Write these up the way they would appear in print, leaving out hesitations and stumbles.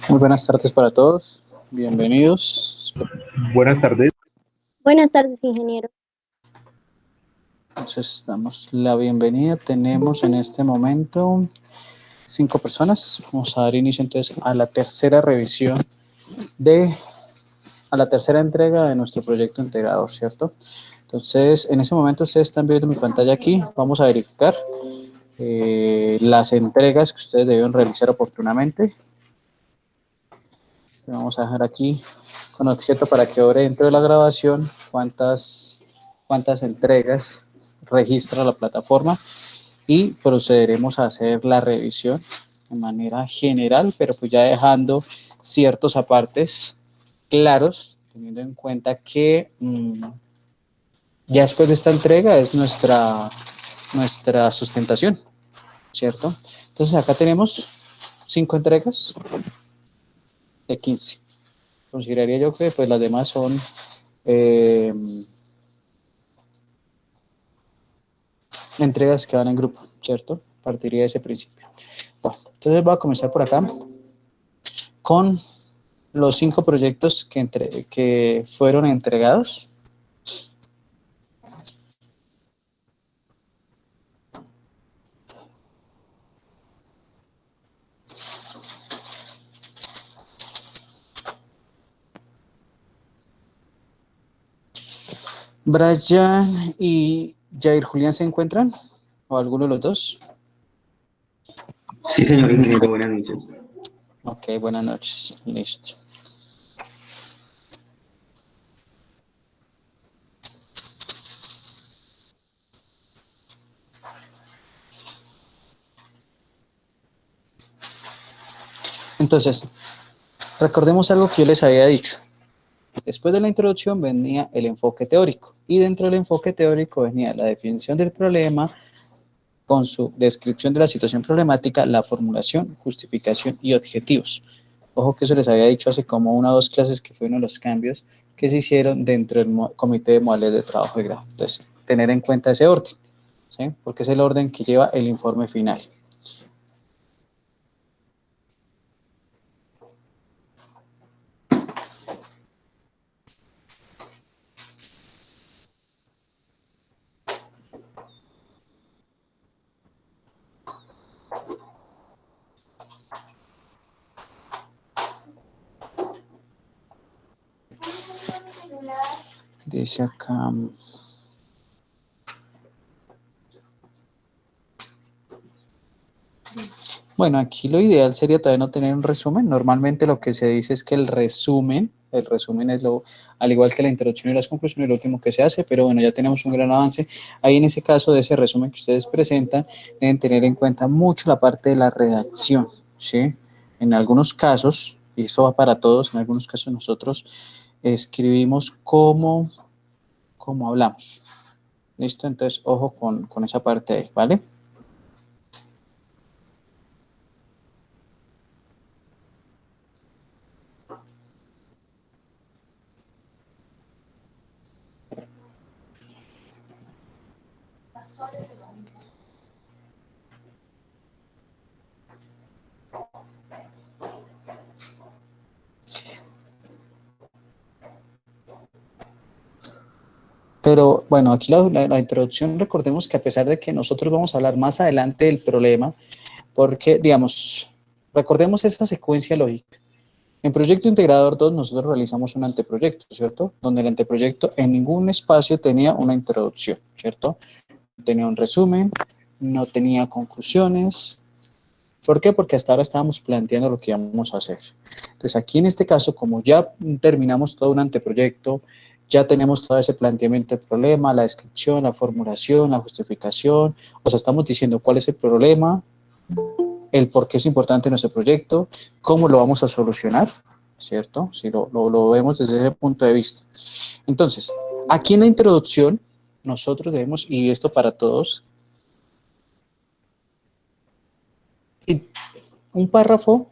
Muy buenas tardes para todos, bienvenidos. Buenas tardes. Buenas tardes, ingeniero. Entonces damos la bienvenida. Tenemos en este momento 5 personas. Vamos a dar inicio entonces a la tercera revisión a la tercera entrega de nuestro proyecto integrador, ¿cierto? Entonces, en ese momento ustedes están viendo mi pantalla aquí. Vamos a verificar las entregas que ustedes deben realizar oportunamente. Vamos a dejar aquí con objeto para que ahora dentro de la grabación cuántas entregas registra la plataforma y procederemos a hacer la revisión de manera general, pero pues ya dejando ciertos apartes claros, teniendo en cuenta que ya después de esta entrega es nuestra sustentación, ¿cierto? Entonces acá tenemos 5 entregas de 15. Consideraría yo que pues las demás son entregas que van en grupo, ¿cierto? Partiría de ese principio. Bueno, entonces voy a comenzar por acá con los 5 proyectos que fueron entregados. Brian y Jair Julián se encuentran, o alguno de los dos. Sí, señor ingeniero, buenas noches. Ok, buenas noches, listo. Entonces, recordemos algo que yo les había dicho. Después de la introducción venía el enfoque teórico y dentro del enfoque teórico venía la definición del problema con su descripción de la situación problemática, la formulación, justificación y objetivos. Ojo que eso les había dicho hace como 1 o 2 clases que fue uno de los cambios que se hicieron dentro del comité de modales de trabajo de grado. Entonces, tener en cuenta ese orden, ¿sí? Porque es el orden que lleva el informe final. Dice acá. Bueno, aquí lo ideal sería todavía no tener un resumen. Normalmente lo que se dice es que el resumen es lo, al igual que la introducción y las conclusiones, lo último que se hace, pero bueno, ya tenemos un gran avance. Ahí en ese caso de ese resumen que ustedes presentan, deben tener en cuenta mucho la parte de la redacción, ¿sí? En algunos casos, y eso va para todos, en algunos casos nosotros escribimos como hablamos. ¿Listo? Entonces, ojo con esa parte ahí, ¿vale? Pero bueno, aquí la introducción, recordemos que a pesar de que nosotros vamos a hablar más adelante del problema, porque, digamos, recordemos esa secuencia lógica. En Proyecto Integrador 2 nosotros realizamos un anteproyecto, ¿cierto? Donde el anteproyecto en ningún espacio tenía una introducción, ¿cierto? No tenía un resumen, no tenía conclusiones. ¿Por qué? Porque hasta ahora estábamos planteando lo que íbamos a hacer. Entonces, aquí en este caso, como ya terminamos todo un anteproyecto, ya tenemos todo ese planteamiento del problema, la descripción, la formulación, la justificación, o sea, estamos diciendo cuál es el problema, el por qué es importante nuestro proyecto, cómo lo vamos a solucionar, ¿cierto? Si lo vemos desde ese punto de vista. Entonces, aquí en la introducción, nosotros debemos, y esto para todos, un párrafo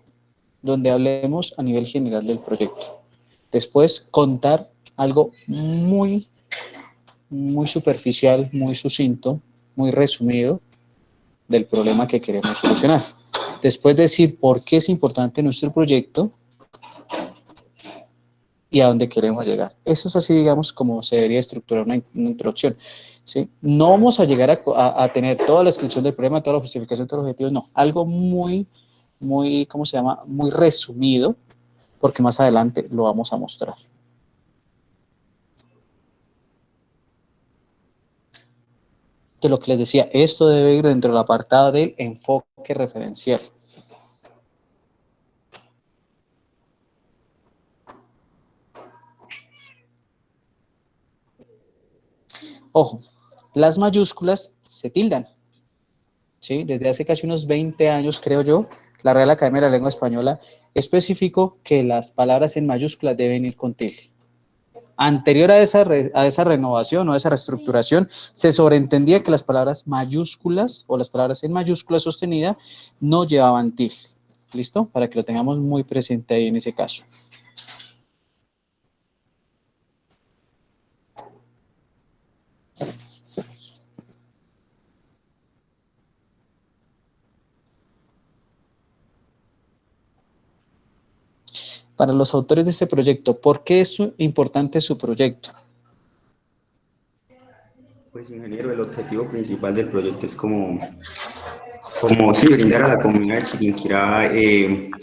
donde hablemos a nivel general del proyecto. Después, contar algo muy superficial, muy sucinto, muy resumido del problema que queremos solucionar. Después decir por qué es importante nuestro proyecto, y a dónde queremos llegar. Eso es así, digamos, como se debería estructurar una introducción, ¿sí? No vamos a llegar a tener toda la descripción del problema, toda la justificación, todos los objetivos, no. Algo muy, ¿cómo se llama? Muy resumido, porque más adelante lo vamos a mostrar. De lo que les decía, esto debe ir dentro del apartado del enfoque referencial. Ojo, las mayúsculas se tildan, ¿sí? Desde hace casi unos 20 años, creo yo, la Real Academia de la Lengua Española especificó que las palabras en mayúsculas deben ir con tilde. Anterior a esa renovación o a esa reestructuración, se sobreentendía que las palabras mayúsculas o las palabras en mayúscula sostenida no llevaban tilde. ¿Listo? Para que lo tengamos muy presente ahí en ese caso. Para los autores de este proyecto, ¿por qué es importante su proyecto? Pues, ingeniero, el objetivo principal del proyecto es como sí, brindar a la comunidad de Chiquinquirá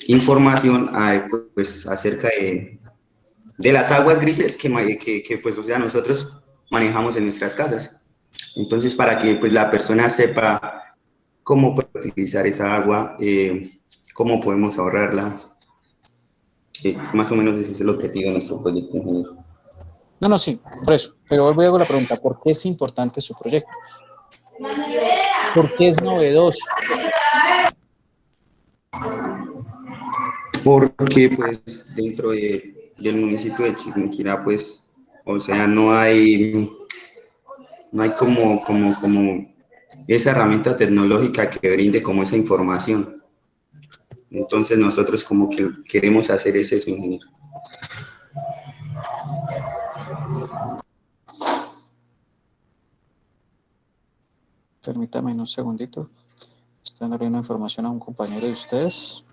información pues, acerca de las aguas grises que, pues, o sea, nosotros manejamos en nuestras casas. Entonces, para que pues, la persona sepa cómo puede utilizar esa agua, cómo podemos ahorrarla. Más o menos ese es el objetivo de nuestro proyecto, ingeniero. No, sí, por eso. Pero vuelvo y hago la pregunta, ¿por qué es importante su proyecto? ¿Por qué es novedoso? Porque pues dentro del municipio de Chiquinquirá, pues, o sea, no hay como esa herramienta tecnológica que brinde como esa información. Entonces nosotros como que queremos hacer eso, ingeniero. Permítame un segundito. Estoy dando una información a un compañero de ustedes.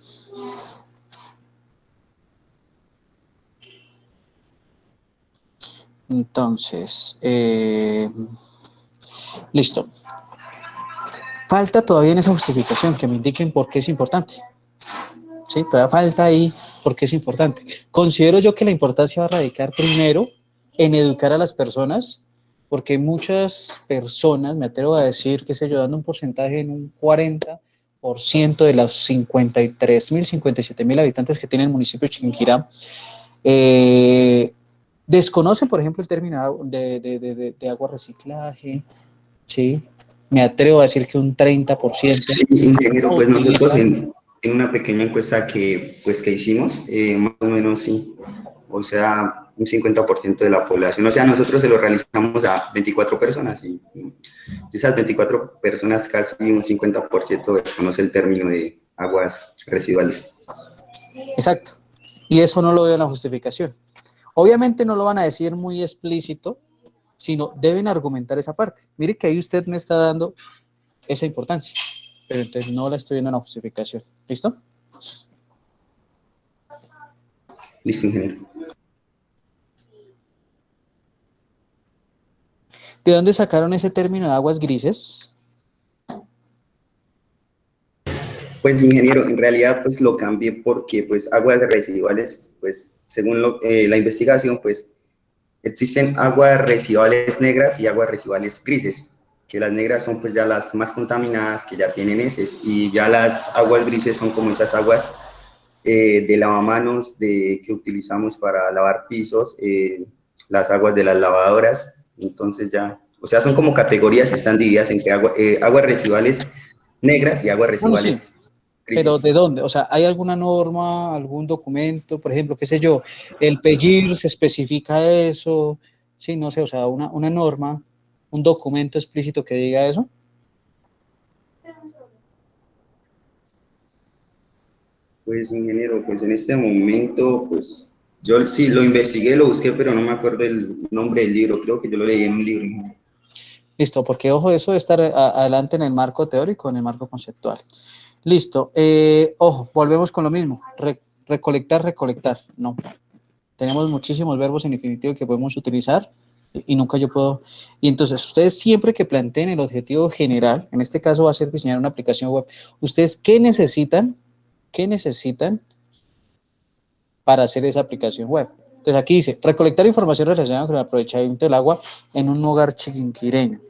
Entonces, listo. Falta todavía en esa justificación que me indiquen por qué es importante. Sí, todavía falta ahí por qué es importante. Considero yo que la importancia va a radicar primero en educar a las personas, porque muchas personas, me atrevo a decir, qué sé yo, dando un porcentaje en un 40% de los 53.000, 57.000 habitantes que tiene el municipio de Chiquinquirá, desconocen, por ejemplo, el término de agua reciclaje, ¿sí? Me atrevo a decir que un 30%. Sí, ingeniero, pues nosotros Utilizan. en una pequeña encuesta que hicimos, más o menos sí, o sea, un 50% de la población, o sea, nosotros se lo realizamos a 24 personas y de esas 24 personas casi un 50% desconoce el término de aguas residuales. Exacto. Y eso no lo veo en la justificación. Obviamente no lo van a decir muy explícito, sino deben argumentar esa parte. Mire que ahí usted me está dando esa importancia, pero entonces no la estoy viendo en la justificación. ¿Listo? Listo, ingeniero. ¿De dónde sacaron ese término de aguas grises? Pues, ingeniero, en realidad pues lo cambié porque pues aguas residuales, pues según la investigación, pues existen aguas residuales negras y aguas residuales grises, que las negras son pues ya las más contaminadas, que ya tienen heces, y ya las aguas grises son como esas aguas de lavamanos que utilizamos para lavar pisos, las aguas de las lavadoras. Entonces ya, o sea, son como categorías, están divididas entre aguas residuales negras y aguas Bueno, sí, residuales pero grises. ¿de dónde? O sea, ¿hay alguna norma, algún documento, por ejemplo, qué sé yo, el PEGIR se especifica eso? Sí, no sé, o sea, una norma, un documento explícito que diga eso. Pues, ingeniero, pues en este momento, pues yo sí lo investigué, lo busqué, pero no me acuerdo el nombre del libro, creo que yo lo leí en un libro, ingeniero. Listo, porque ojo, eso de estar adelante en el marco teórico, en el marco conceptual. Listo, ojo, volvemos con lo mismo, recolectar, no. Tenemos muchísimos verbos en infinitivo que podemos utilizar y nunca yo puedo... Y entonces, ustedes siempre que planteen el objetivo general, en este caso va a ser diseñar una aplicación web, ¿ustedes qué necesitan? ¿Qué necesitan para hacer esa aplicación web? Entonces aquí dice, recolectar información relacionada con el aprovechamiento del agua en un hogar chiquinquireño.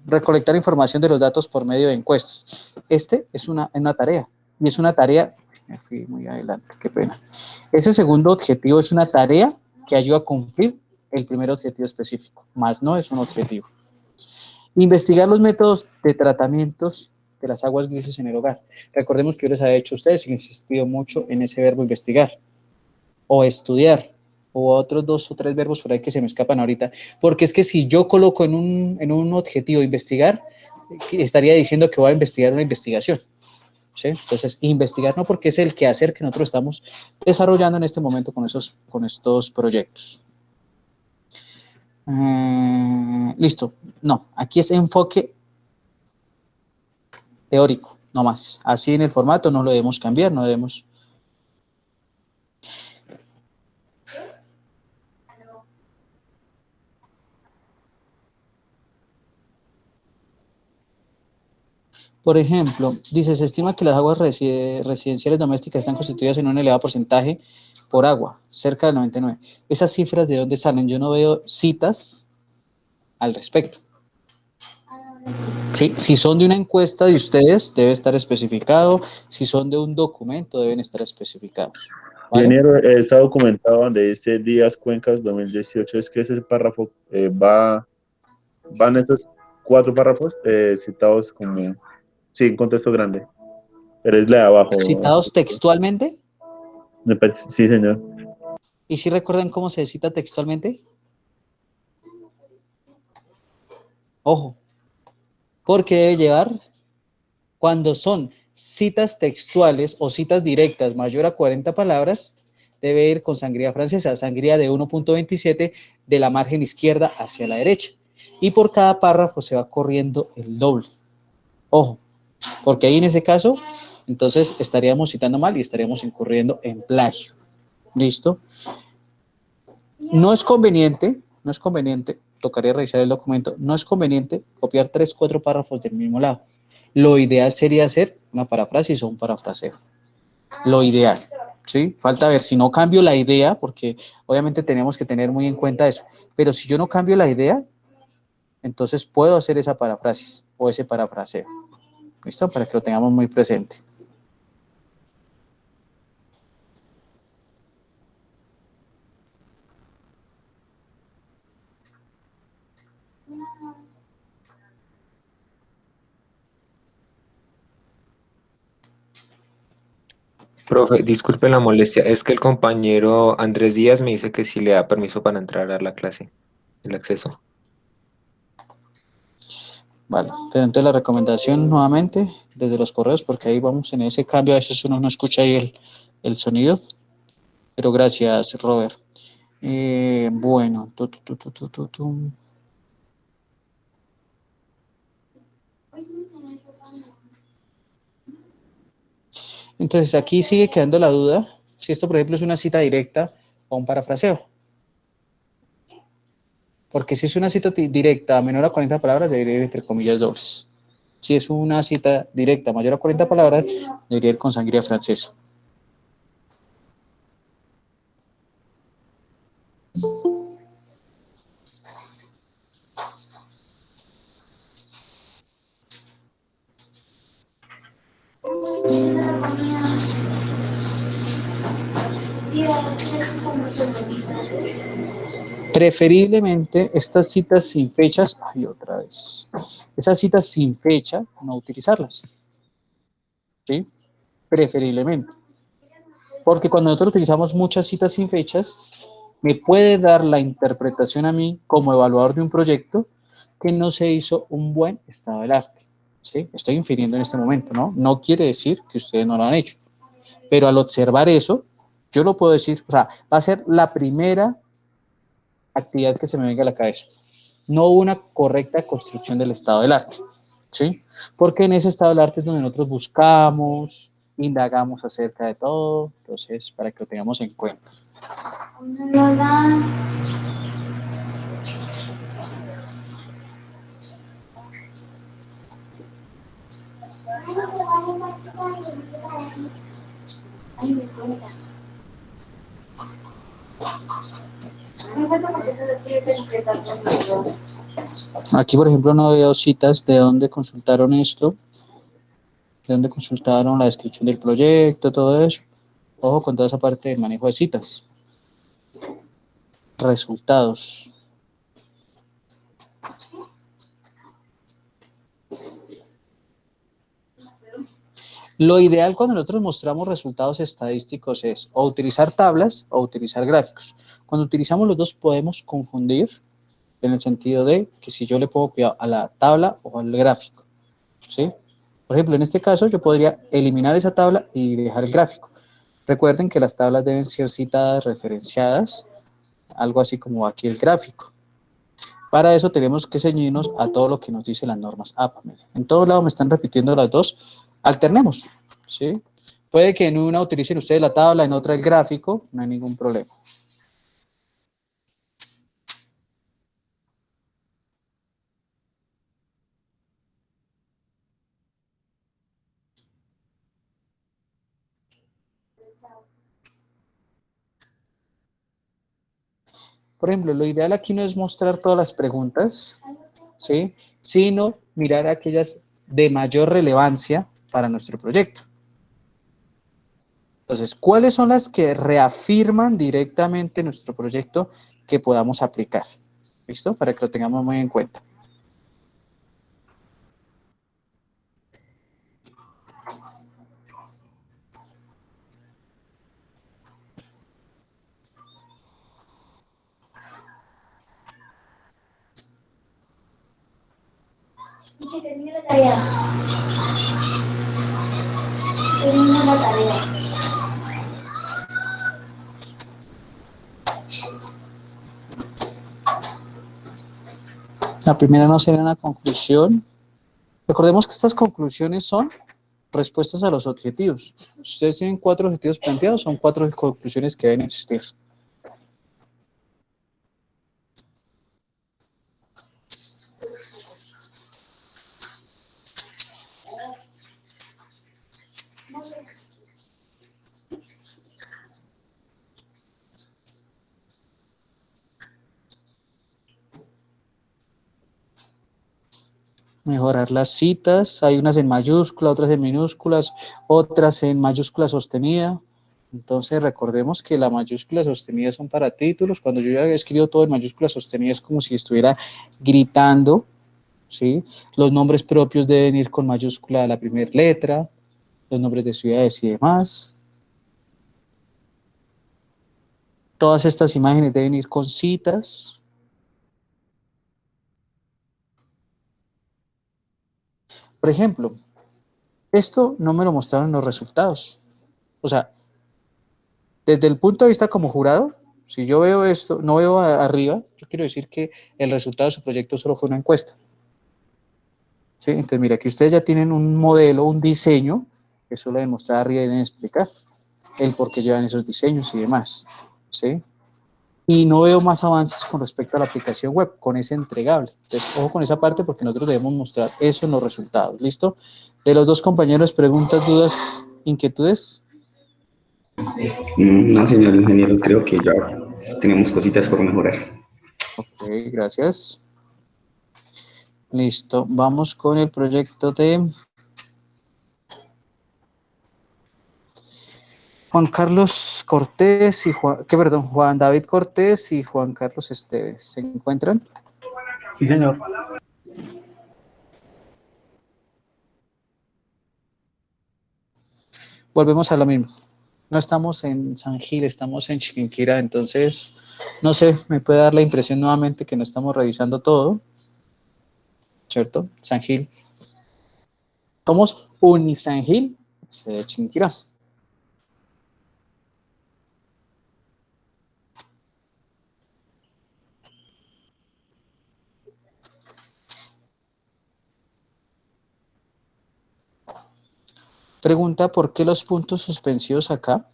Recolectar información de los datos por medio de encuestas. Este es una tarea, y es una tarea, me fui muy adelante, qué pena. Ese segundo objetivo es una tarea que ayuda a cumplir el primer objetivo específico, más no es un objetivo. Investigar los métodos de tratamientos de las aguas grises en el hogar. Recordemos que yo les había dicho a ustedes, he insistido mucho en ese verbo investigar, o estudiar, o otros 2 o 3 verbos por ahí que se me escapan ahorita, porque es que si yo coloco en un objetivo investigar, estaría diciendo que voy a investigar una investigación, ¿sí? Entonces, investigar no, porque es el quehacer que nosotros estamos desarrollando en este momento con estos proyectos. Listo, no, aquí es enfoque teórico, no más, así en el formato no lo debemos cambiar, no debemos... Por ejemplo, dice, se estima que las aguas residenciales domésticas están constituidas en un elevado porcentaje por agua, cerca del 99. ¿Esas cifras de dónde salen? Yo no veo citas al respecto. Sí, si son de una encuesta de ustedes, debe estar especificado. Si son de un documento, deben estar especificados. ¿Vale? Ingeniero, está documentado donde dice Díaz Cuencas 2018, es que ese párrafo van esos 4 párrafos citados como, sí, en contexto grande, pero es la de abajo. ¿Citados textualmente? Me parece, sí, señor. ¿Y si recuerdan cómo se cita textualmente? Ojo, porque debe llevar, cuando son citas textuales o citas directas mayor a 40 palabras, debe ir con sangría francesa, sangría de 1.27 de la margen izquierda hacia la derecha. Y por cada párrafo se va corriendo el doble. Ojo, porque ahí en ese caso, entonces estaríamos citando mal y estaríamos incurriendo en plagio. ¿Listo? No es conveniente, tocaría revisar el documento, no es conveniente copiar 3, 4 párrafos del mismo lado. Lo ideal sería hacer una paráfrasis o un parafraseo. Lo ideal, ¿sí? Falta ver si no cambio la idea, porque obviamente tenemos que tener muy en cuenta eso, pero si yo no cambio la idea, entonces puedo hacer esa paráfrasis o ese parafraseo. ¿Listo? Para que lo tengamos muy presente. Profe, disculpe la molestia, es que el compañero Andrés Díaz me dice que sí le da permiso para entrar a la clase, el acceso. Vale, pero entonces la recomendación nuevamente desde los correos, porque ahí vamos en ese cambio, a veces uno no escucha ahí el sonido, pero gracias, Robert. Bueno, entonces aquí sigue quedando la duda si esto, por ejemplo, es una cita directa o un parafraseo. Porque si es una cita directa menor a 40 palabras, debería ir entre comillas dobles. Si es una cita directa mayor a 40 palabras, debería ir con sangría francesa. Preferiblemente estas citas sin fechas, otra vez, esas citas sin fecha, no utilizarlas, ¿sí? Preferiblemente. Porque cuando nosotros utilizamos muchas citas sin fechas, me puede dar la interpretación a mí como evaluador de un proyecto que no se hizo un buen estado del arte, ¿sí? Estoy infiriendo en este momento, ¿no? No quiere decir que ustedes no lo han hecho, pero al observar eso, yo lo puedo decir, o sea, va a ser la primera actividad que se me venga a la cabeza. No hubo una correcta construcción del estado del arte, ¿sí? Porque en ese estado del arte es donde nosotros buscamos indagamos acerca de todo, entonces para que lo tengamos en cuenta. Aquí, por ejemplo, no veo citas de dónde consultaron esto, de dónde consultaron la descripción del proyecto, todo eso. Ojo con toda esa parte de manejo de citas. Resultados. Lo ideal cuando nosotros mostramos resultados estadísticos es o utilizar tablas o utilizar gráficos. Cuando utilizamos los dos podemos confundir en el sentido de que si yo le pongo cuidado a la tabla o al gráfico, ¿sí? Por ejemplo, en este caso yo podría eliminar esa tabla y dejar el gráfico. Recuerden que las tablas deben ser citadas, referenciadas, algo así como aquí el gráfico. Para eso tenemos que ceñirnos a todo lo que nos dice las normas APA. En todos lados me están repitiendo las dos. Alternemos, ¿sí? Puede que en una utilicen ustedes la tabla, en otra el gráfico, no hay ningún problema. Por ejemplo, lo ideal aquí no es mostrar todas las preguntas, ¿sí? Sino mirar aquellas de mayor relevancia para nuestro proyecto. Entonces, ¿cuáles son las que reafirman directamente nuestro proyecto que podamos aplicar? ¿Listo? Para que lo tengamos muy en cuenta. Termina la tarea. Termina la tarea. La primera no sería una conclusión. Recordemos que estas conclusiones son respuestas a los objetivos. Si ustedes tienen 4 objetivos planteados, son 4 conclusiones que deben existir. Mejorar las citas, hay unas en mayúsculas, otras en minúsculas, otras en mayúscula sostenida. Entonces recordemos que la mayúscula sostenida son para títulos. Cuando yo ya escribo todo en mayúscula sostenida es como si estuviera gritando, ¿sí? Los nombres propios deben ir con mayúscula a la primera letra, los nombres de ciudades y demás. Todas estas imágenes deben ir con citas. Por ejemplo, esto no me lo mostraron en los resultados. O sea, desde el punto de vista como jurado, si yo veo esto, no veo arriba, yo quiero decir que el resultado de su proyecto solo fue una encuesta. ¿Sí? Entonces, mira, aquí ustedes ya tienen un modelo, un diseño, eso lo deben mostrar arriba y deben explicar el por qué llevan esos diseños y demás. ¿Sí? Y no veo más avances con respecto a la aplicación web, con ese entregable. Entonces, ojo con esa parte porque nosotros debemos mostrar eso en los resultados. ¿Listo? De los dos compañeros, preguntas, dudas, inquietudes. No, señor ingeniero, creo que ya tenemos cositas por mejorar. Ok, gracias. Listo, vamos con el proyecto de Juan Carlos Cortés y Juan David Cortés y Juan Carlos Esteves. ¿Se encuentran? Sí, señor. Volvemos a lo mismo. No estamos en San Gil, estamos en Chiquinquirá, entonces, no sé, me puede dar la impresión nuevamente que no estamos revisando todo, ¿cierto? San Gil. Somos Unisan Gil de Chiquinquirá. Pregunta, ¿por qué los puntos suspensivos acá?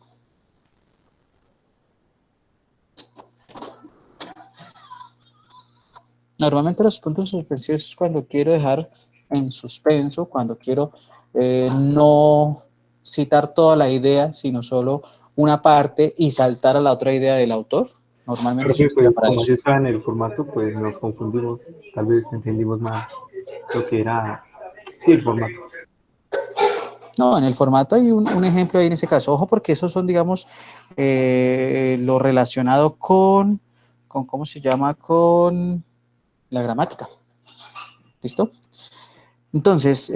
Normalmente los puntos suspensivos es cuando quiero dejar en suspenso, cuando quiero no citar toda la idea, sino solo una parte y saltar a la otra idea del autor. Normalmente se Profe, utiliza pues para como eso. yo estaba en el formato, pues nos confundimos, tal vez entendimos mal lo que era, sí, el formato. No, en el formato hay un ejemplo ahí en ese caso. Ojo, porque esos son, digamos, lo relacionado con, ¿cómo se llama? Con la gramática. ¿Listo? Entonces,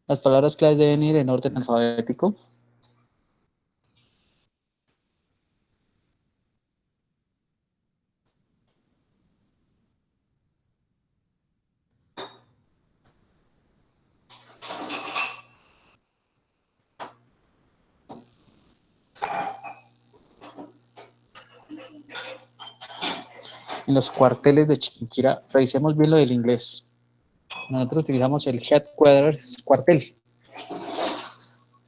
las palabras claves deben ir en orden alfabético. En los cuarteles de Chiquinquirá, revisemos bien lo del inglés. Nosotros utilizamos el headquarters, cuartel.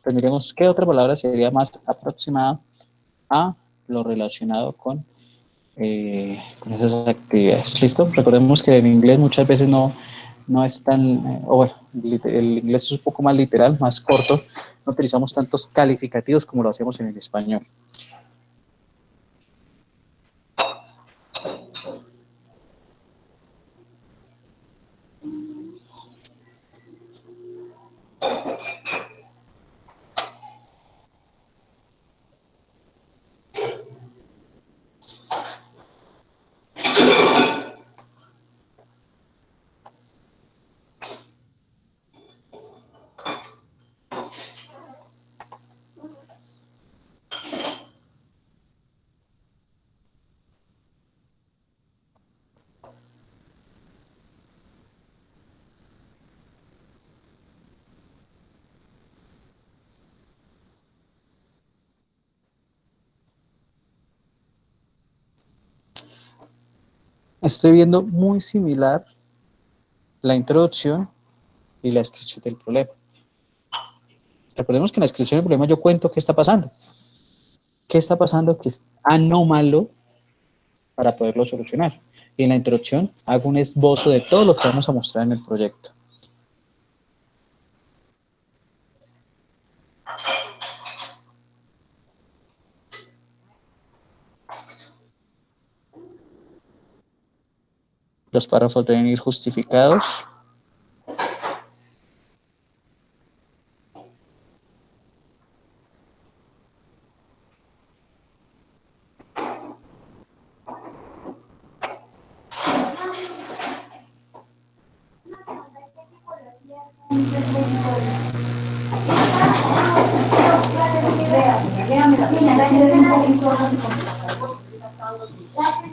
Pues miremos qué otra palabra sería más aproximada a lo relacionado con esas actividades. ¿Listo? Recordemos que en inglés muchas veces no es tan, o bueno, el inglés es un poco más literal, más corto. No utilizamos tantos calificativos como lo hacemos en el español. Estoy viendo muy similar la introducción y la descripción del problema. Recordemos que en la descripción del problema yo cuento qué está pasando. ¿Qué está pasando que es anómalo para poderlo solucionar? Y en la introducción hago un esbozo de todo lo que vamos a mostrar en el proyecto. Los párrafos deben ir justificados.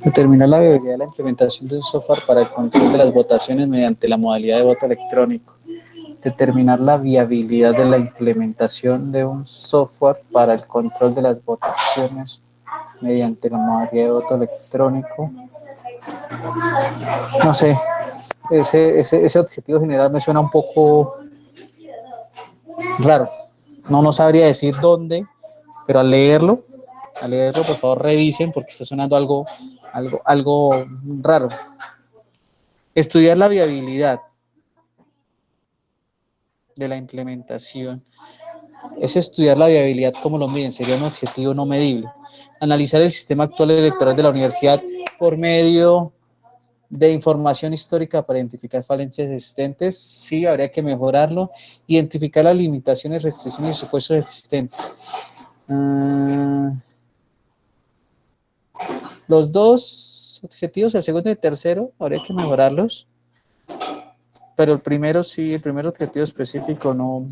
Determinar la viabilidad de la implementación de un software para el control de las votaciones mediante la modalidad de voto electrónico. Determinar la viabilidad de la implementación de un software para el control de las votaciones mediante la modalidad de voto electrónico. No sé, ese objetivo general me suena un poco raro. No sabría decir dónde, pero al leerlo, por favor revisen porque está sonando algo raro. Estudiar la viabilidad de la implementación. Es estudiar la viabilidad, como lo miden, sería un objetivo no medible. Analizar el sistema actual electoral de la universidad por medio de información histórica para identificar falencias existentes. Sí, habría que mejorarlo. Identificar las limitaciones, restricciones y supuestos existentes. Los dos objetivos, el segundo y el tercero, habría que mejorarlos. Pero el primero sí, el primer objetivo específico no.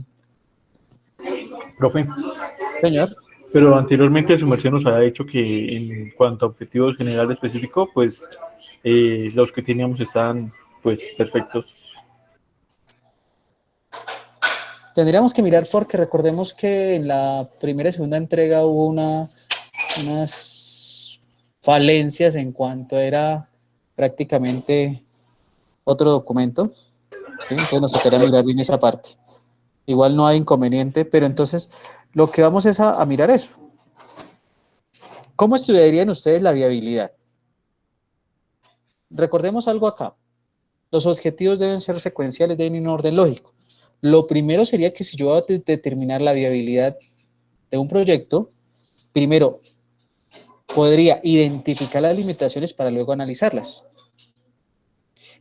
Profe, Señor. pero anteriormente su merced nos había dicho que en cuanto a objetivos general específico, pues los que teníamos estaban pues perfectos. Tendríamos que mirar porque recordemos que en la primera y segunda entrega hubo unas falencias en cuanto era prácticamente otro documento, ¿sí? Entonces nos tocaría mirar bien esa parte. Igual no hay inconveniente, pero entonces lo que vamos es a mirar eso. ¿Cómo estudiarían ustedes la viabilidad? Recordemos algo acá. Los objetivos deben ser secuenciales, deben ir en orden lógico. Lo primero sería que si yo voy a determinar la viabilidad de un proyecto, primero podría identificar las limitaciones para luego analizarlas.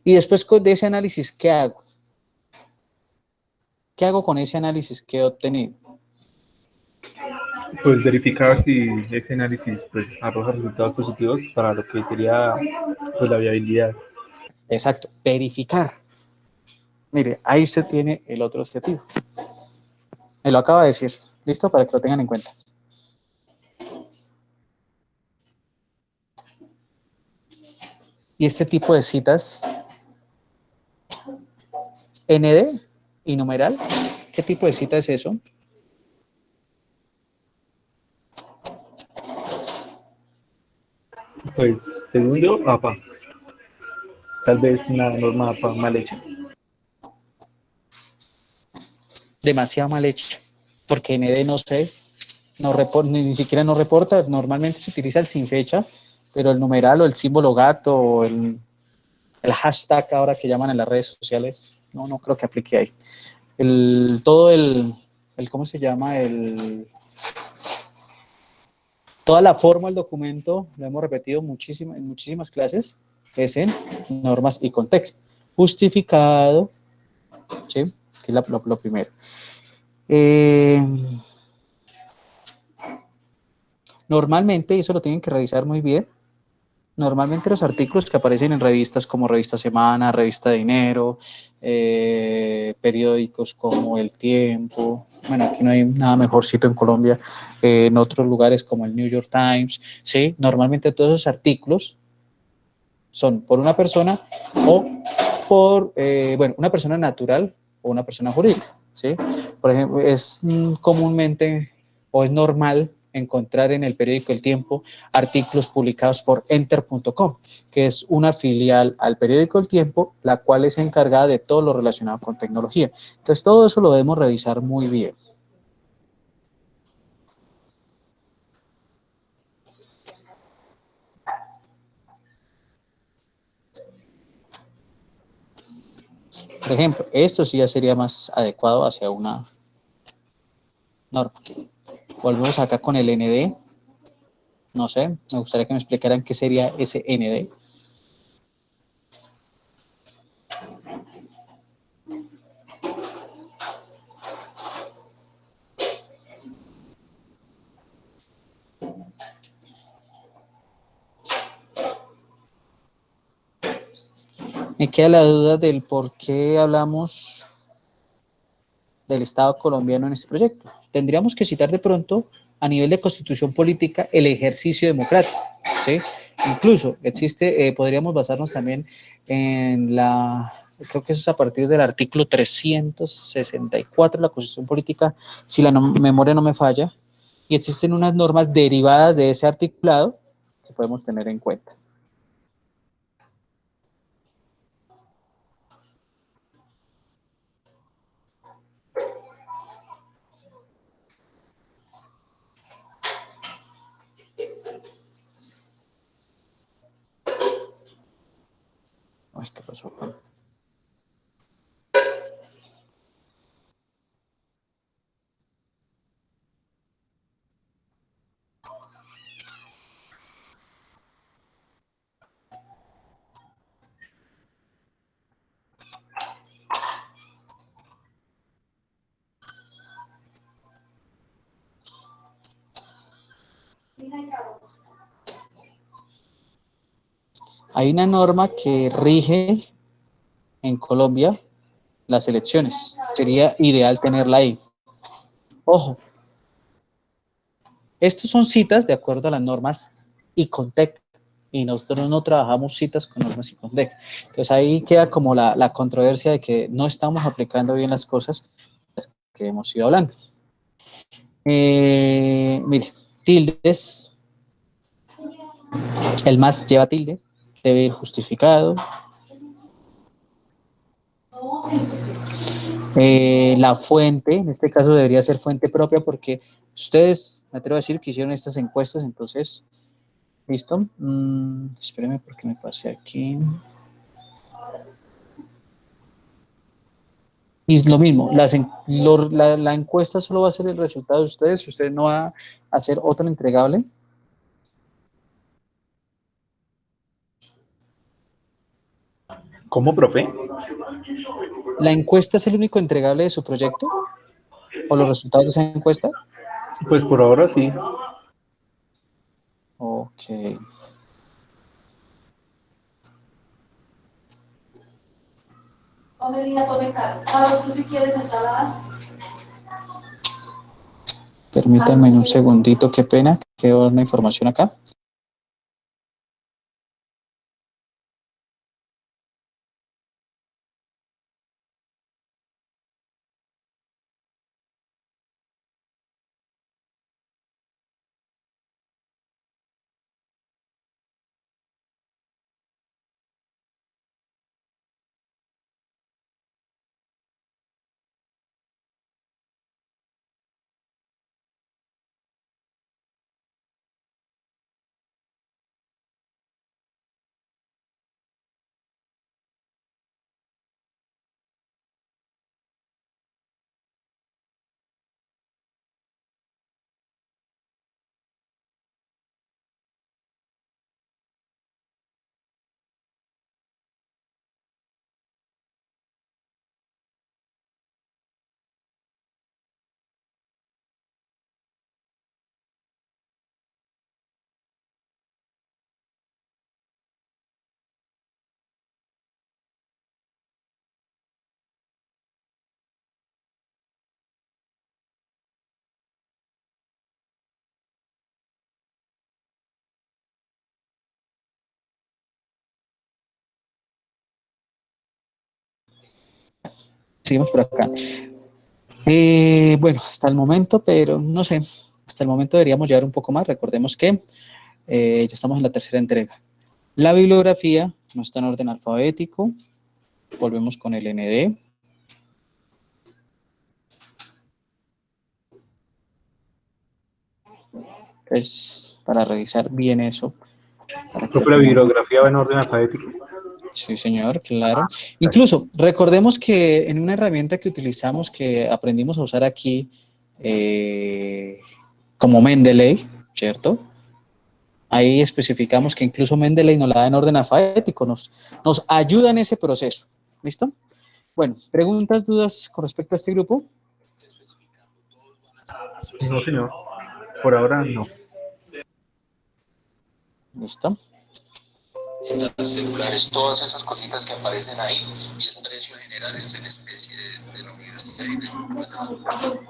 Y después de ese análisis, ¿qué hago? ¿Qué hago con ese análisis que he obtenido? Pues verificar si ese análisis pues, arroja resultados positivos para lo que sería pues, la viabilidad. Exacto, verificar. Mire, ahí usted tiene el otro objetivo. Me lo acaba de decir. ¿Listo? Para que lo tengan en cuenta. Y este tipo de citas, ND y numeral, ¿qué tipo de cita es eso? Pues, según yo, APA. Tal vez una norma APA mal hecha. Demasiado mal hecha. Porque ND no sé, ni siquiera no reporta. Normalmente se utiliza el sin fecha, pero el numeral o el símbolo gato o el hashtag ahora que llaman en las redes sociales, no creo que aplique ahí. ¿Cómo se llama? Toda la forma del documento, lo hemos repetido en muchísimas clases, es en normas y contexto. Justificado, ¿sí? Que es lo primero. Normalmente, eso lo tienen que revisar muy bien, normalmente los artículos que aparecen en revistas como Revista Semana, Revista Dinero, periódicos como El Tiempo, bueno, aquí no hay nada mejorcito en Colombia, en otros lugares como el New York Times, ¿sí? Normalmente todos esos artículos son por una persona o por, una persona natural o una persona jurídica, ¿sí? Por ejemplo, es comúnmente o es normal encontrar en el periódico El Tiempo artículos publicados por enter.com, que es una filial al periódico El Tiempo, la cual es encargada de todo lo relacionado con tecnología. Entonces, todo eso lo debemos revisar muy bien. Por ejemplo, esto sí ya sería más adecuado hacia una norma. Volvemos acá con el ND. No sé, me gustaría que me explicaran qué sería ese ND. Me queda la duda del por qué hablamos del Estado colombiano en este proyecto. Tendríamos que citar de pronto a nivel de constitución política el ejercicio democrático, ¿sí? Incluso existe, podríamos basarnos también en creo que eso es a partir del artículo 364 de la Constitución Política, si la memoria no me falla, y existen unas normas derivadas de ese articulado que podemos tener en cuenta. Ay, ¿qué pasó? Hay una norma que rige en Colombia las elecciones. Sería ideal tenerla ahí. Ojo, estos son citas de acuerdo a las normas ICONTEC y nosotros no trabajamos citas con normas ICONTEC. Entonces ahí queda como la controversia de que no estamos aplicando bien las cosas que hemos ido hablando. Mire, tildes, el más lleva tilde, debe ir justificado. La fuente, en este caso debería ser fuente propia porque ustedes, me atrevo a decir, que hicieron estas encuestas, entonces, ¿listo? Espérenme porque me pasé aquí. Y lo mismo, la encuesta solo va a ser el resultado de ustedes, usted no va a hacer otro entregable. ¿Cómo, profe? ¿La encuesta es el único entregable de su proyecto? ¿O los resultados de esa encuesta? Pues por ahora sí. Ok. Come vida, come carne. Ahora tú si quieres ensalada. Permítanme un segundito, qué pena, quedó una información acá. Seguimos por acá. Bueno, hasta el momento, pero no sé, hasta el momento deberíamos llevar un poco más. Recordemos que ya estamos en la tercera entrega. La bibliografía no está en orden alfabético. Volvemos con el ND. Es para revisar bien eso. Profe, la bibliografía va en orden alfabético. Sí, señor, claro. Incluso, recordemos que en una herramienta que utilizamos, que aprendimos a usar aquí, como Mendeley, ¿cierto? Ahí especificamos que incluso Mendeley nos la da en orden alfabético, nos ayuda en ese proceso. ¿Listo? Bueno, ¿preguntas, dudas con respecto a este grupo? No, señor. Por ahora no. ¿Listo? Celulares, todas esas cositas que aparecen ahí, y el precio general es en especie de la universidad y del grupo de trabajo.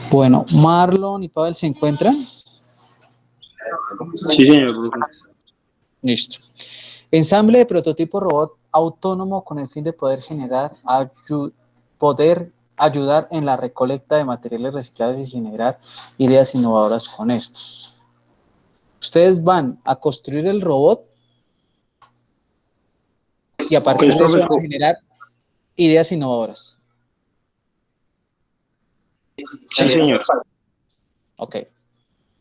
Bueno, Marlon y Pavel se encuentran. Sí, señor, profe. Listo. Ensamble de prototipo robot autónomo con el fin de poder generar, poder ayudar en la recolecta de materiales reciclables y generar ideas innovadoras con estos. Ustedes van a construir el robot y a partir de eso van a generar ideas innovadoras. Sí, señor. Ok.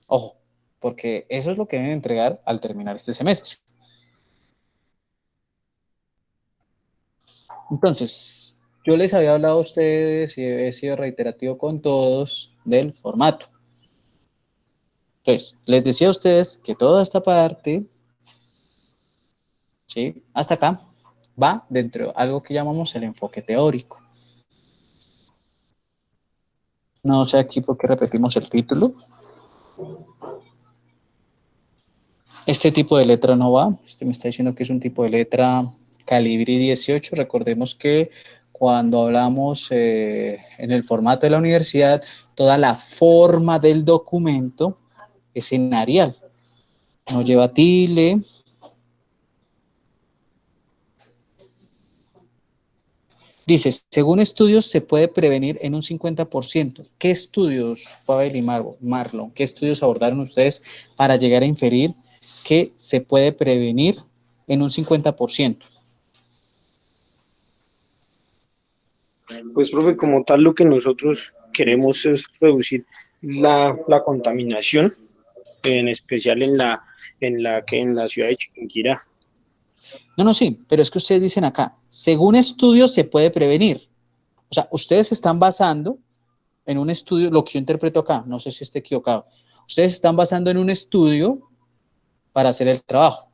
Ojo, porque eso es lo que deben entregar al terminar este semestre. Entonces, yo les había hablado a ustedes y he sido reiterativo con todos del formato. Entonces, les decía a ustedes que toda esta parte, ¿sí? Hasta acá, va dentro de algo que llamamos el enfoque teórico. No sé aquí por qué repetimos el título. Este tipo de letra no va. Usted me está diciendo que es un tipo de letra calibre 18. Recordemos que cuando hablamos en el formato de la universidad, toda la forma del documento es en Arial. No lleva tilde, Dice, según estudios se puede prevenir en un 50%. ¿Qué estudios, Pavel y Marlon, qué estudios abordaron ustedes para llegar a inferir que se puede prevenir en un 50%? Pues, profe, como tal, lo que nosotros queremos es reducir la contaminación, en especial en la ciudad de Chiquinquirá. No, sí, pero es que ustedes dicen acá, según estudios se puede prevenir. O sea, ustedes se están basando en un estudio, lo que yo interpreto acá, no sé si esté equivocado. Ustedes se están basando en un estudio para hacer el trabajo.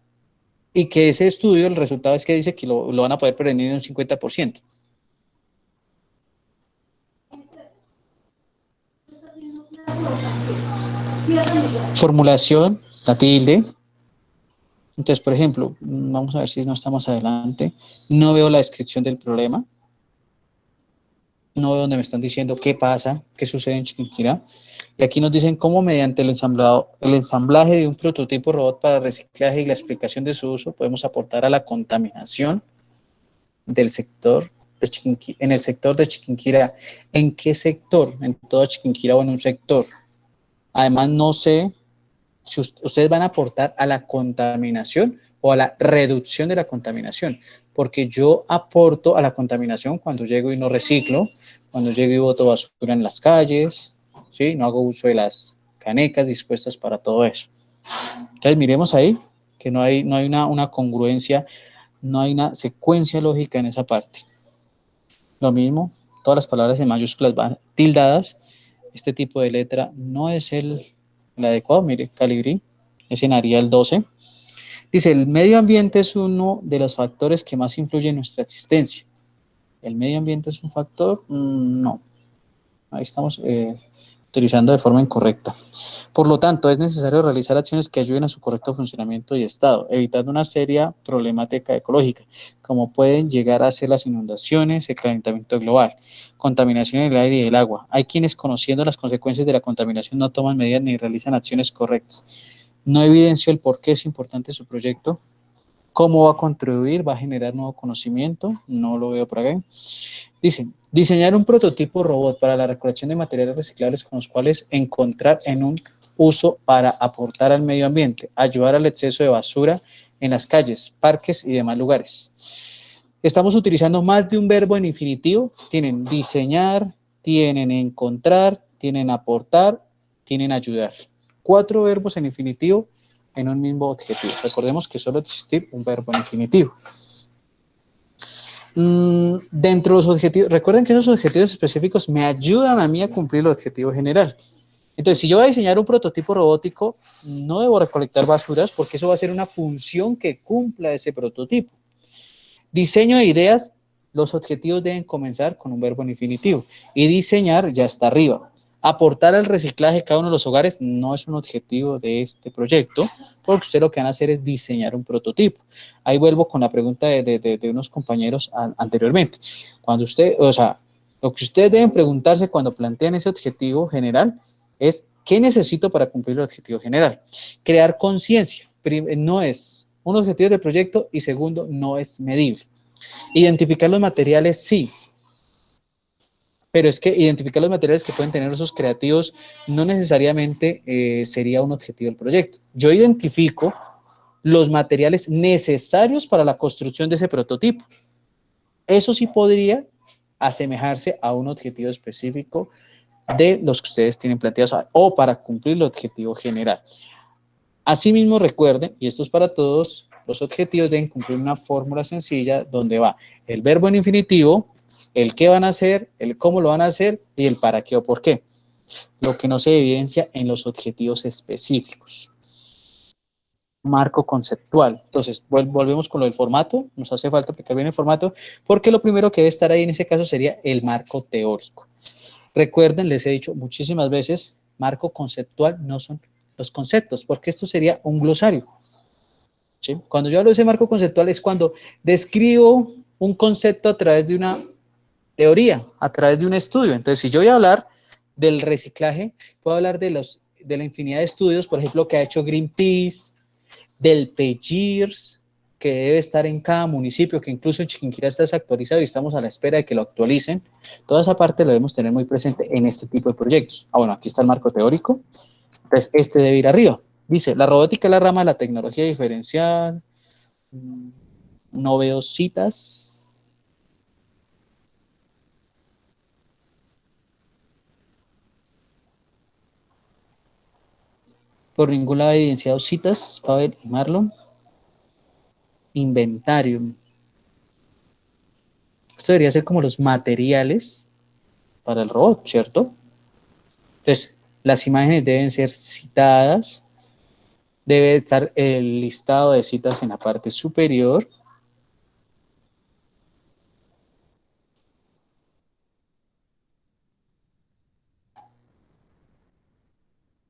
Y que ese estudio, el resultado es que dice que lo van a poder prevenir en un 50%. Formulación, la tilde. Entonces, por ejemplo, vamos a ver si no estamos adelante. No veo la descripción del problema. No veo donde me están diciendo qué pasa, qué sucede en Chiquinquirá. Y aquí nos dicen cómo mediante el ensamblaje de un prototipo robot para reciclaje y la explicación de su uso podemos aportar a la contaminación del sector de Chiquinquirá, en el sector de Chiquinquirá. ¿En qué sector? ¿En todo Chiquinquirá o en un sector? Además, no sé si ustedes van a aportar a la contaminación o a la reducción de la contaminación, porque yo aporto a la contaminación cuando llego y no reciclo, cuando llego y boto basura en las calles, ¿sí? No hago uso de las canecas dispuestas para todo eso. Entonces, miremos ahí que no hay una congruencia, no hay una secuencia lógica en esa parte. Lo mismo, todas las palabras en mayúsculas van tildadas. Este tipo de letra no es el adecuado. Mire, Calibri, es en Arial 12. Dice, el medio ambiente es uno de los factores que más influye en nuestra existencia. ¿El medio ambiente es un factor? No. Ahí estamos utilizando de forma incorrecta. Por lo tanto, es necesario realizar acciones que ayuden a su correcto funcionamiento y estado, evitando una seria problemática ecológica, como pueden llegar a ser las inundaciones, el calentamiento global, contaminación en el aire y el agua. Hay quienes, conociendo las consecuencias de la contaminación, no toman medidas ni realizan acciones correctas. No evidenció el por qué es importante su proyecto, cómo va a contribuir, va a generar nuevo conocimiento, no lo veo por acá. Dice, diseñar un prototipo robot para la recolección de materiales reciclables con los cuales encontrar en un uso para aportar al medio ambiente, ayudar al exceso de basura en las calles, parques y demás lugares. Estamos utilizando más de un verbo en infinitivo. Tienen diseñar, tienen encontrar, tienen aportar, tienen ayudar. 4 verbos en infinitivo en un mismo objetivo. Recordemos que solo existe un verbo en infinitivo. Dentro de los objetivos, recuerden que esos objetivos específicos me ayudan a mí a cumplir el objetivo general. Entonces, si yo voy a diseñar un prototipo robótico, no debo recolectar basuras porque eso va a ser una función que cumpla ese prototipo. Diseño de ideas, los objetivos deben comenzar con un verbo en infinitivo y diseñar ya está arriba. Aportar al reciclaje de cada uno de los hogares no es un objetivo de este proyecto, porque usted lo que van a hacer es diseñar un prototipo. Ahí vuelvo con la pregunta de unos compañeros anteriormente. Cuando usted, o sea, lo que ustedes deben preguntarse cuando plantean ese objetivo general es, ¿qué necesito para cumplir el objetivo general? Crear conciencia. No es un objetivo de proyecto y segundo, no es medible. Identificar los materiales, sí. Pero es que identificar los materiales que pueden tener usos creativos no necesariamente sería un objetivo del proyecto. Yo identifico los materiales necesarios para la construcción de ese prototipo. Eso sí podría asemejarse a un objetivo específico de los que ustedes tienen planteados o para cumplir el objetivo general. Asimismo, recuerden, y esto es para todos, los objetivos deben cumplir una fórmula sencilla donde va el verbo en infinitivo, el qué van a hacer, el cómo lo van a hacer y el para qué o por qué. Lo que no se evidencia en los objetivos específicos. Marco conceptual. Entonces, volvemos con lo del formato. Nos hace falta aplicar bien el formato porque lo primero que debe estar ahí en ese caso sería el marco teórico. Recuerden, les he dicho muchísimas veces, marco conceptual no son los conceptos, porque esto sería un glosario. ¿Sí? Cuando yo hablo de ese marco conceptual es cuando describo un concepto a través de una teoría, a través de un estudio. Entonces, si yo voy a hablar del reciclaje, puedo hablar de la infinidad de estudios, por ejemplo, que ha hecho Greenpeace, del PGIRS, que debe estar en cada municipio, que incluso en Chiquinquirá está desactualizado y estamos a la espera de que lo actualicen. Toda esa parte lo debemos tener muy presente en este tipo de proyectos. Ah, bueno, aquí está el marco teórico. Entonces, este debe ir arriba. Dice, la robótica es la rama de la tecnología diferencial. No veo citas. Por ningún lado he evidenciado citas, Pavel y Marlon. Inventario. Esto debería ser como los materiales para el robot, ¿cierto? Entonces, las imágenes deben ser citadas. Debe estar el listado de citas en la parte superior.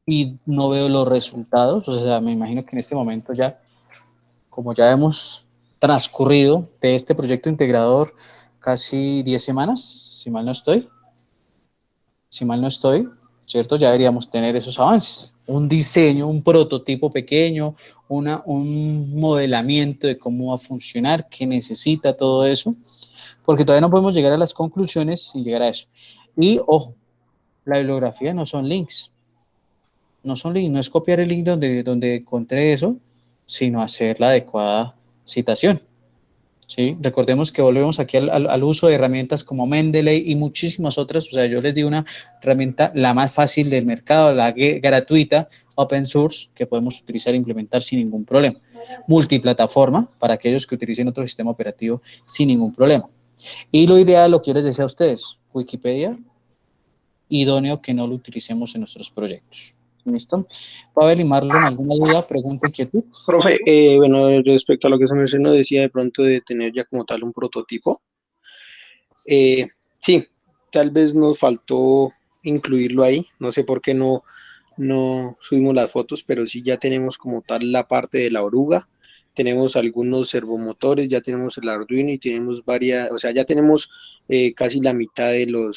Y no veo los resultados. O sea, me imagino que en este momento ya, como ya hemos transcurrido de este proyecto integrador casi 10 semanas, si mal no estoy, ¿cierto? Ya deberíamos tener esos avances. Un diseño, un prototipo pequeño, un modelamiento de cómo va a funcionar, qué necesita todo eso, porque todavía no podemos llegar a las conclusiones sin llegar a eso. Y, ojo, la bibliografía no son links, no es copiar el link donde encontré eso, sino hacer la adecuada citación. ¿Sí? Recordemos que volvemos aquí al uso de herramientas como Mendeley y muchísimas otras. O sea, yo les di una herramienta, la más fácil del mercado, la gratuita, open source, que podemos utilizar e implementar sin ningún problema. Multiplataforma, para aquellos que utilicen otro sistema operativo sin ningún problema. Y lo ideal, lo que yo les decía a ustedes, Wikipedia, idóneo que no lo utilicemos en nuestros proyectos. ¿Listo? Pavel y Marlon, ¿alguna duda, pregunta, inquietud? Profe, bueno, respecto a lo que se mencionó, decía de pronto de tener ya como tal un prototipo. Sí, tal vez nos faltó incluirlo ahí, no sé por qué no subimos las fotos, pero sí ya tenemos como tal la parte de la oruga, tenemos algunos servomotores, ya tenemos el Arduino y tenemos varias, o sea, ya tenemos casi la mitad o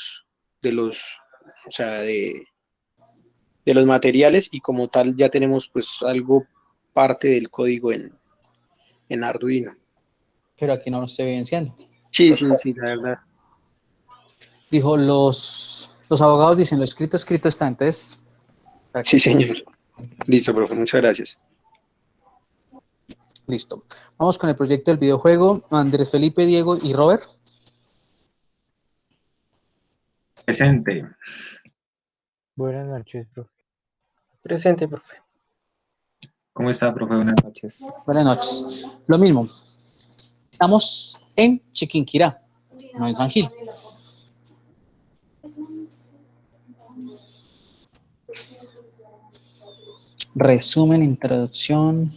sea, de los materiales y como tal ya tenemos pues algo parte del código en Arduino. Pero aquí no lo estoy evidenciando. Sí, sí, sí, la verdad. Dijo, los abogados dicen, lo escrito está. Entonces, Sí, señor. Listo, profe, muchas gracias. listo. Vamos con el proyecto del videojuego. Andrés Felipe, Diego y Robert. Presente. Buenas noches, profe. Presente, profe. ¿Cómo está, profe? Buenas noches. Buenas noches. Lo mismo. Estamos en Chiquinquirá, no en San Gil. Resumen, introducción.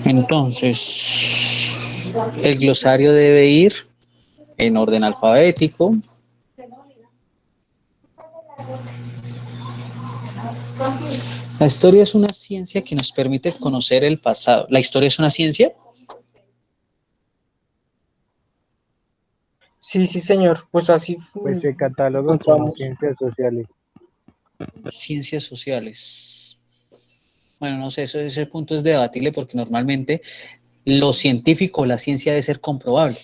Entonces, el glosario debe ir en orden alfabético. La historia es una ciencia que nos permite conocer el pasado. ¿La historia es una ciencia? Sí, sí, señor. Pues así Pues se cataloga como encontramos. ciencias sociales. Ciencias sociales. Bueno, no sé, ese punto es debatible porque normalmente lo científico, la ciencia debe ser comprobable.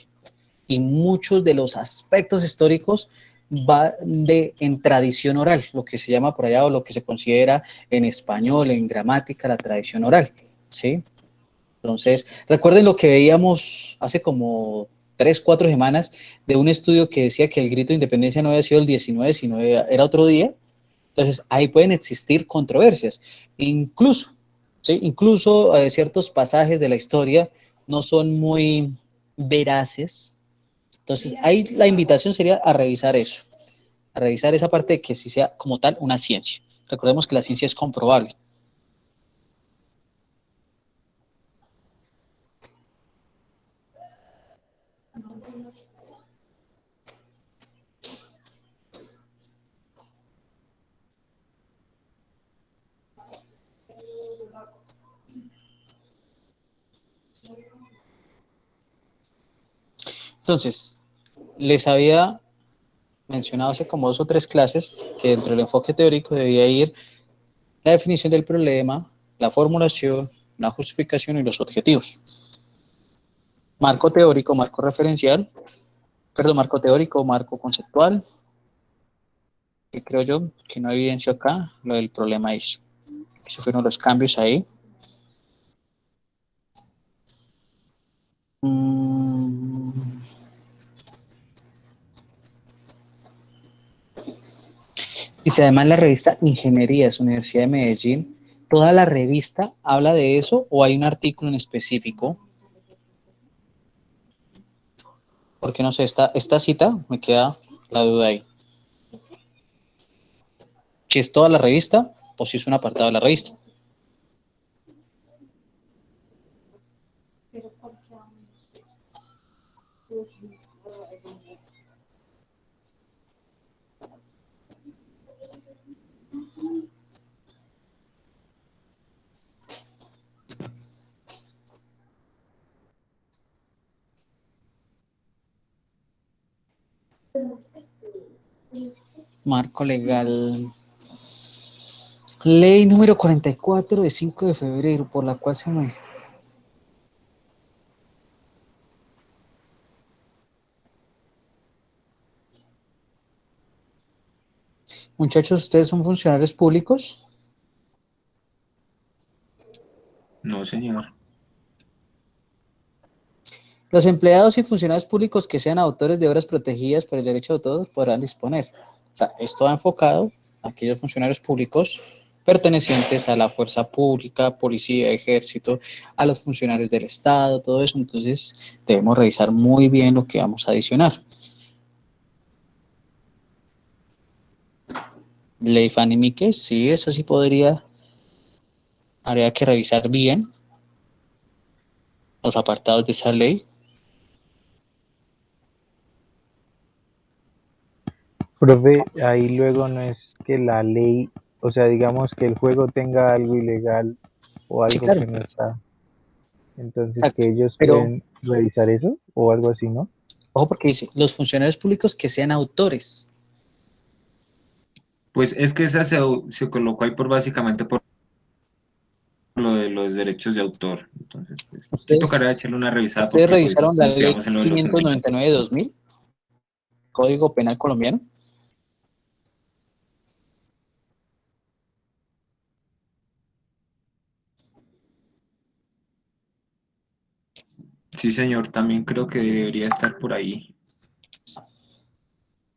Y muchos de los aspectos históricos va en tradición oral, lo que se llama por allá o lo que se considera en español, en gramática, la tradición oral, ¿sí? Entonces, recuerden lo que veíamos hace como 3, 4 semanas de un estudio que decía que el grito de independencia no había sido el 19, sino era otro día. Entonces, ahí pueden existir controversias. Incluso, ¿sí? Incluso ciertos pasajes de la historia no son muy veraces. Entonces, ahí la invitación sería a revisar eso, a revisar esa parte de que sí sea como tal una ciencia. Recordemos que la ciencia es comprobable. Entonces, les había mencionado hace como 2 o 3 clases que dentro del enfoque teórico debía ir la definición del problema, la formulación, la justificación y los objetivos. Marco teórico, marco referencial, perdón, marco teórico, marco conceptual, que creo yo que no evidencio acá lo del problema es. Esos fueron los cambios ahí. Dice además la revista Ingenierías, Universidad de Medellín, ¿toda la revista habla de eso o hay un artículo en específico? Porque no sé, esta cita me queda la duda ahí. Si es toda la revista o si es un apartado de la revista. Marco legal. Ley número 44 de 5 de febrero, por la cual se me... Muchachos, ¿ustedes son funcionarios públicos? No, señor. Los empleados y funcionarios públicos que sean autores de obras protegidas por el derecho de autor podrán disponer. O sea, esto va enfocado a aquellos funcionarios públicos pertenecientes a la fuerza pública, policía, ejército, a los funcionarios del Estado, todo eso. Entonces, debemos revisar muy bien lo que vamos a adicionar. Ley Fanny Míquez, sí, eso sí podría, habría que revisar bien los apartados de esa ley. Profe, ahí luego no es que la ley, o sea, digamos que el juego tenga algo ilegal o Sí, algo claro. que no está, entonces Exacto. que ellos Pero, pueden revisar eso o algo así, ¿no? ojo porque dice, los funcionarios públicos que sean autores. Pues es que esa se colocó ahí por básicamente por lo de los derechos de autor. Entonces, pues sí tocará echarle una revisada Ustedes porque pues revisaron la nos ley quedamos en lo de los 599 de 2000, Código Penal colombiano. Sí, señor, también creo que debería estar por ahí.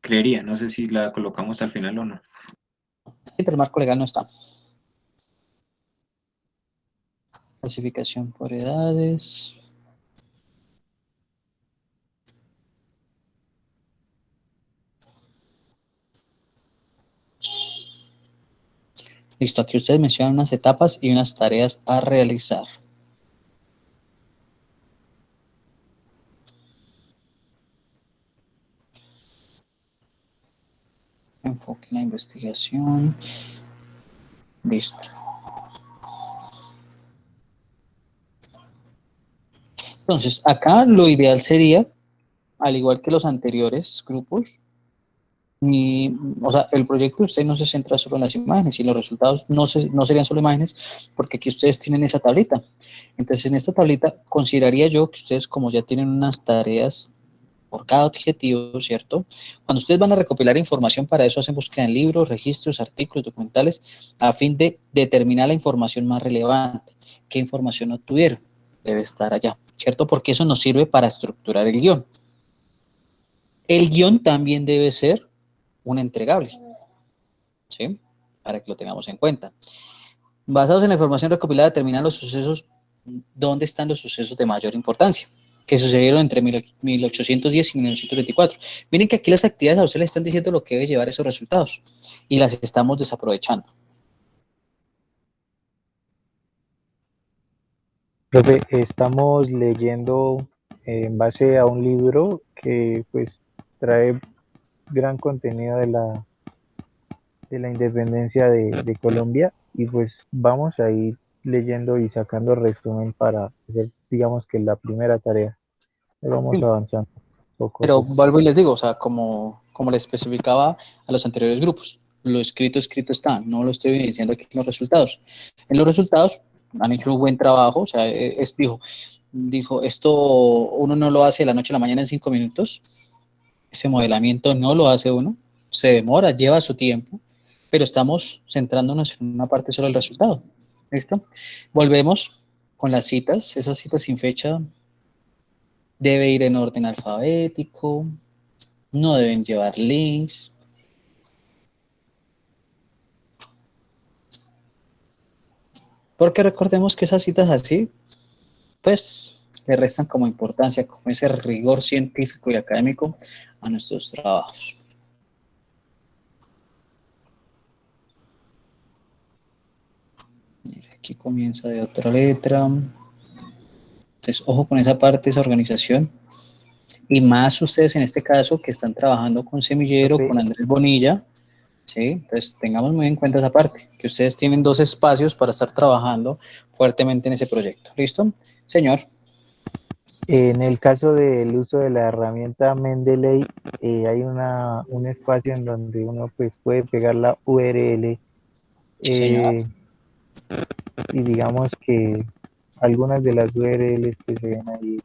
Creería, no sé si la colocamos al final o no. Pero el marco legal no está. Clasificación por edades. Listo, aquí ustedes mencionan unas etapas y unas tareas a realizar. Enfoque en la investigación. Listo. Entonces, acá lo ideal sería, al igual que los anteriores grupos, o sea, el proyecto de usted no se centra solo en las imágenes y los resultados no serían solo imágenes, porque aquí ustedes tienen esa tablita. Entonces, en esta tablita consideraría yo que ustedes, como ya tienen unas tareas por cada objetivo, ¿cierto? Cuando ustedes van a recopilar información, para eso hacen búsqueda en libros, registros, artículos, documentales, a fin de determinar la información más relevante. ¿Qué información obtuvieron? Debe estar allá, ¿cierto? Porque eso nos sirve para estructurar el guión. El guión también debe ser un entregable, ¿sí? Para que lo tengamos en cuenta. Basados en la información recopilada, determinar los sucesos, dónde están los sucesos de mayor importancia, que sucedieron entre 1810 y 1924. Miren que aquí las actividades a ustedes le están diciendo lo que debe llevar esos resultados y las estamos desaprovechando. Profe, estamos leyendo en base a un libro que pues trae gran contenido de la independencia de Colombia y pues vamos a ir leyendo y sacando resumen para hacer, digamos que la primera tarea. Ahí vamos Sí. avanzando poco a Pero poco. vuelvo y les digo, o sea, como como le especificaba a los anteriores grupos. Lo escrito está, no lo estoy diciendo aquí en los resultados. En los resultados han hecho un buen trabajo, o sea, dijo, esto uno no lo hace de la noche a la mañana en 5 minutos, ese modelamiento no lo hace uno, se demora, lleva su tiempo, pero estamos centrándonos en una parte solo del resultado. ¿Listo? Volvemos con las citas, esas citas sin fecha debe ir en orden alfabético, no deben llevar links. Porque recordemos que esas citas así, pues, le restan como importancia, como ese rigor científico y académico a nuestros trabajos. Mira, aquí comienza de otra letra. Entonces, ojo con esa parte, esa organización. Y más ustedes en este caso que están trabajando con Semillero, con Andrés Bonilla, ¿sí? Entonces, tengamos muy en cuenta esa parte, que ustedes tienen 2 espacios para estar trabajando fuertemente en ese proyecto. ¿Listo? Señor. En el caso del uso de la herramienta Mendeley, hay un espacio en donde uno pues puede pegar la URL Señor. y digamos que algunas de las URLs que se ven ahí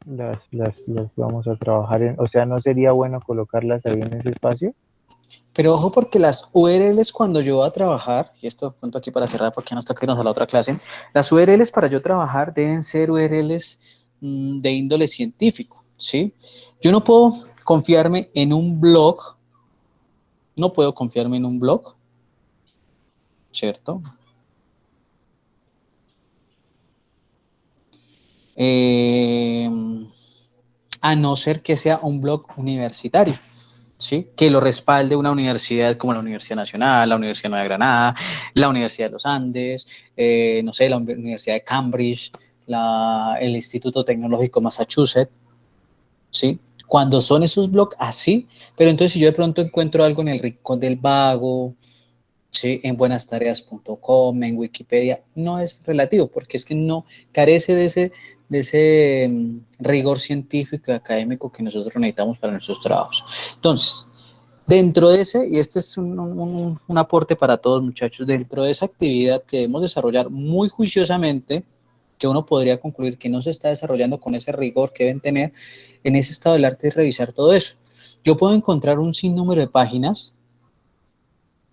las vamos a trabajar o sea, ¿no sería bueno colocarlas ahí en ese espacio? Pero ojo porque las URLs cuando yo voy a trabajar, y esto punto aquí para cerrar porque no está que irnos a la otra clase, las URLs para yo trabajar deben ser URLs de índole científico, ¿sí? Yo no puedo confiarme en un blog, ¿cierto? A no ser que sea un blog universitario, ¿sí? Que lo respalde una universidad como la Universidad Nacional, la Universidad Nueva Granada, la Universidad de los Andes, no sé, la Universidad de Cambridge, el Instituto Tecnológico Massachusetts, ¿sí? Cuando son esos blogs así, pero entonces si yo de pronto encuentro algo en el Rincón del Vago, ¿sí? En buenastareas.com, en Wikipedia, no es relativo, porque es que no carece de ese rigor científico y académico que nosotros necesitamos para nuestros trabajos. Entonces, dentro de ese, y este es un aporte para todos muchachos, dentro de esa actividad que debemos desarrollar muy juiciosamente, que uno podría concluir que no se está desarrollando con ese rigor que deben tener en ese estado del arte, es revisar todo eso. Yo puedo encontrar un sinnúmero de páginas,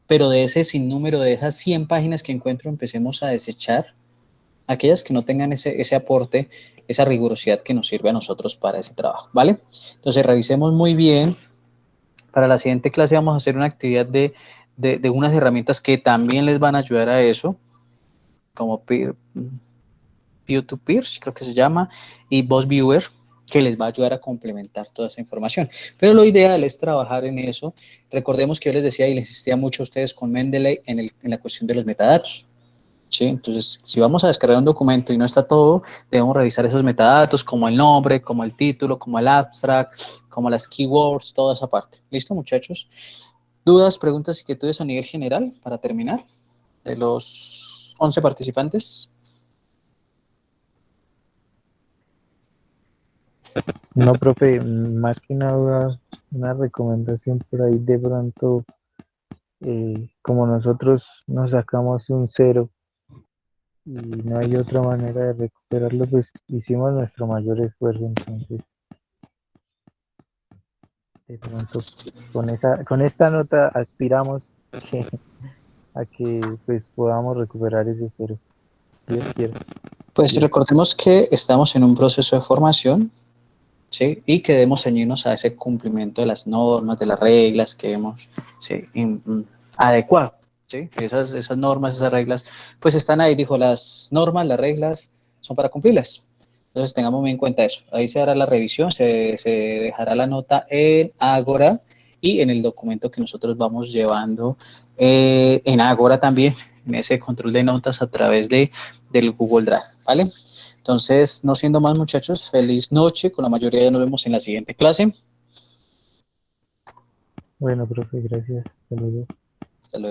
pero de ese sinnúmero, de esas 100 páginas que encuentro, empecemos a desechar aquellas que no tengan ese aporte, esa rigurosidad que nos sirve a nosotros para ese trabajo, ¿vale? Entonces, revisemos muy bien. Para la siguiente clase vamos a hacer una actividad de unas herramientas que también les van a ayudar a eso, como Peer-to-Peer, creo que se llama, y Boss Viewer, que les va a ayudar a complementar toda esa información. Pero lo ideal es trabajar en eso. Recordemos que yo les decía y les insistía mucho a ustedes con Mendeley en la cuestión de los metadatos, ¿sí? Entonces, si vamos a descargar un documento y no está todo, debemos revisar esos metadatos, como el nombre, como el título, como el abstract, como las keywords, toda esa parte. ¿Listo, muchachos? ¿Dudas, preguntas, inquietudes a nivel general para terminar? De los 11 participantes. No, profe, más que una duda, una recomendación por ahí de pronto, como nosotros nos sacamos un 0 y no hay otra manera de recuperarlo, pues hicimos nuestro mayor esfuerzo, entonces de pronto con esta nota aspiramos a que pues podamos recuperar ese 0. Dios quiera. Pues recordemos que estamos en un proceso de formación, ¿sí? Y que debemos ceñirnos a ese cumplimiento de las normas, de las reglas que hemos, ¿sí? Adecuado, ¿sí? Esas normas, esas reglas, pues están ahí, dijo, las normas, las reglas son para cumplirlas. Entonces tengamos muy en cuenta eso. Ahí se hará la revisión, se dejará la nota en Ágora y en el documento que nosotros vamos llevando en Ágora también, en ese control de notas a través del Google Drive, ¿vale? Entonces, no siendo más, muchachos, feliz noche. Con la mayoría ya nos vemos en la siguiente clase. Bueno, profe, gracias. Hasta luego. Hasta luego.